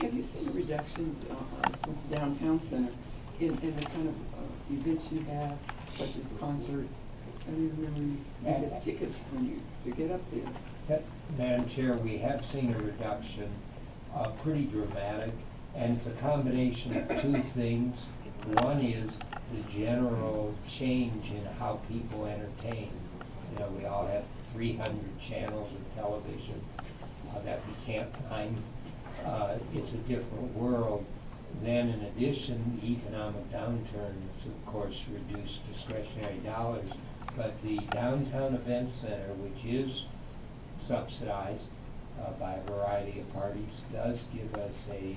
Have you seen a reduction since downtown center in the kind of events you have, such as concerts? I remember you used to get tickets to get up there. Madam Chair, we have seen a reduction, pretty dramatic, and it's a combination of two things. One is the general change in how people entertain. You know, we all have 300 channels of television that we can't find. It's a different world. Then in addition, the economic downturn has of course reduced discretionary dollars, but the downtown event center, which is subsidized by a variety of parties, does give us a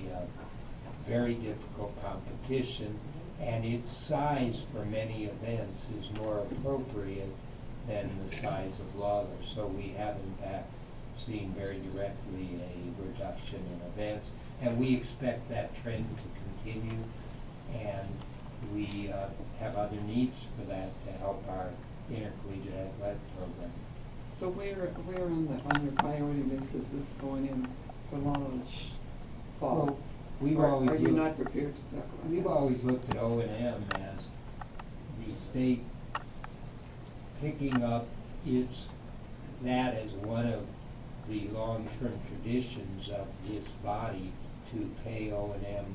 very difficult competition, and its size for many events is more appropriate than the size of Lawler. So we have in fact seen very directly a reduction in events, and we expect that trend to continue, and we have other needs for that to help our intercollegiate athletic program. So where on your priority list is this going in for fall? Well, are you not prepared to talk about We've that? always looked at O&M as the state picking up that as one of the long-term traditions of this body to pay O&M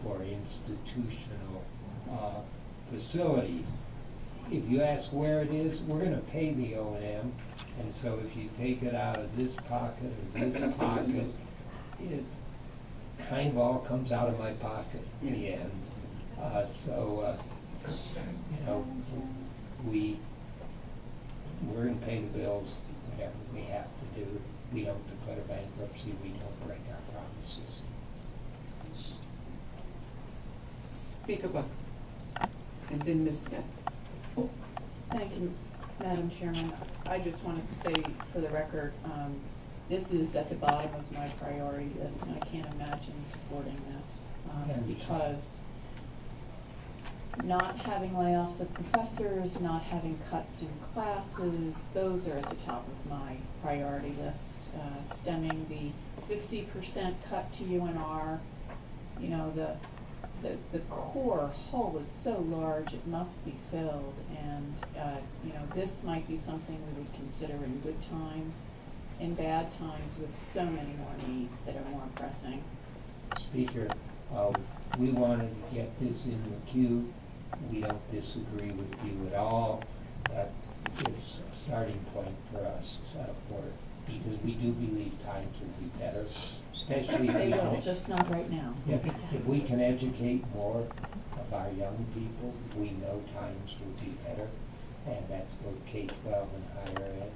for institutional facilities. If you ask where it is, we're going to pay the O&M, and so if you take it out of this pocket or this pocket, it kind of all comes out of my pocket in the end. You know, we're going to pay the bills, whatever we have to do. We don't declare bankruptcy. We don't break our promises. Speak about it. And then Ms. Smith. Thank you, Madam Chairman. I just wanted to say for the record, this is at the bottom of my priority list, and I can't imagine supporting this because not having layoffs of professors, not having cuts in classes, those are at the top of my priority list. Stemming the 50% cut to UNR, you know, the core hole is so large it must be filled, and you know, this might be something we would consider in good times. In bad times, with so many more needs that are more pressing. Speaker, we wanted to get this in the queue. We don't disagree with you at all, but it's a starting point for us because we do believe times will be better, especially if They we will, can, just not right now. if we can educate more of our young people. We know times will be better, and that's both K-12 and higher ed.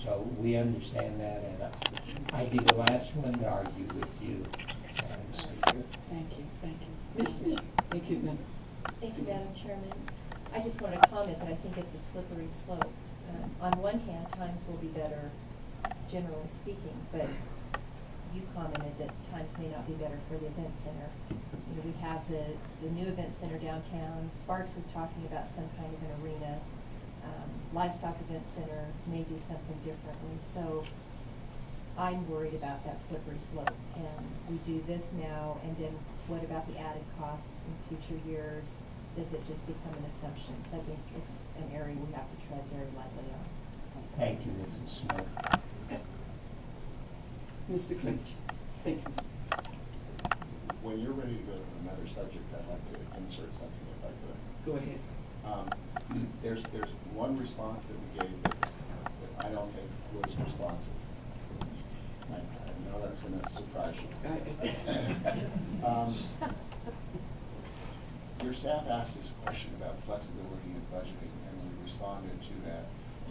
So we understand that, and I'd be the last one to argue with you, Madam Speaker. Thank you, thank you. Ms. Smith. Thank you, Madam. Thank you, Madam Chairman. I just want to comment that I think it's a slippery slope. On one hand, times will be better, generally speaking, but you commented that times may not be better for the event center. You know, we have the new event center downtown. Sparks is talking about some kind of an arena. Livestock Event Center may do something differently. So I'm worried about that slippery slope. And we do this now, and then what about the added costs in future years? Does it just become an assumption? So I think it's an area we have to tread very lightly on. Thank you, Mrs. Smith. Mr. Clinch. Thank you, Ms. When you're ready to go to another subject, I'd like to insert something if I could. Go ahead. There's one response that we gave that I don't think was responsive. I know that's going to surprise you. Your staff asked us a question about flexibility in budgeting, and we responded to that.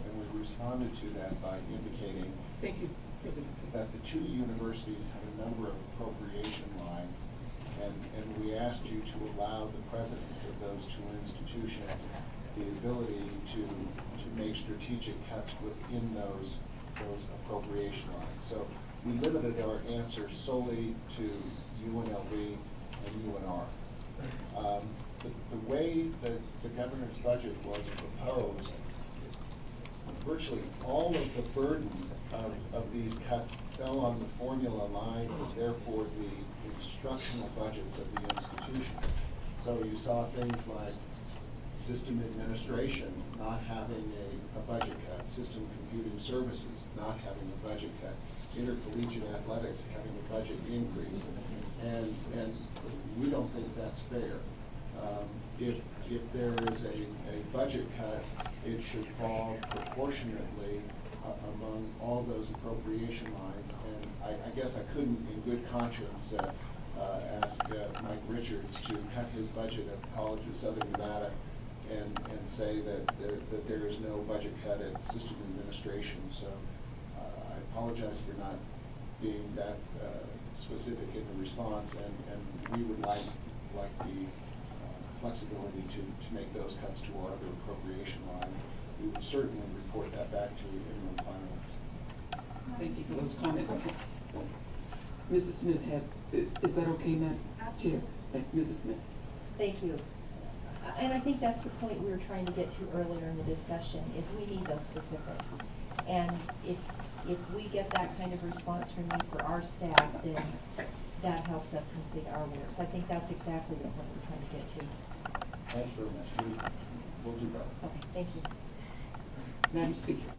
And we responded to that by indicating Thank you, President. that the two universities have a number of appropriation lines, and we asked you to allow the presidents of those two institutions the ability to make strategic cuts within those appropriation lines. So we limited our answer solely to UNLV and UNR. The way that the governor's budget was proposed virtually all of the burden of these cuts fell on the formula lines and therefore the instructional budgets of the institution. So you saw things like system administration not having a budget cut, system computing services not having a budget cut, intercollegiate athletics having a budget increase, and we don't think that's fair. If there is a budget cut, it should fall proportionately among all those appropriation lines, and I guess I couldn't in good conscience ask Mike Richards to cut his budget at the College of Southern Nevada and say that there is no budget cut at system administration. So I apologize for not being that specific in the response, and we would like the flexibility to make those cuts to our other appropriation lines. We would certainly report that back to interim finance. Thank you for those comments. Mrs. Smith is that okay, Madam Chair? Mrs. Smith. Thank you. And I think that's the point we were trying to get to earlier in the discussion, is we need those specifics. And if we get that kind of response from you for our staff, then that helps us complete our work. So I think that's exactly the point we're trying to get to. Thanks very much. We'll do that. Okay, thank you. Madam Speaker.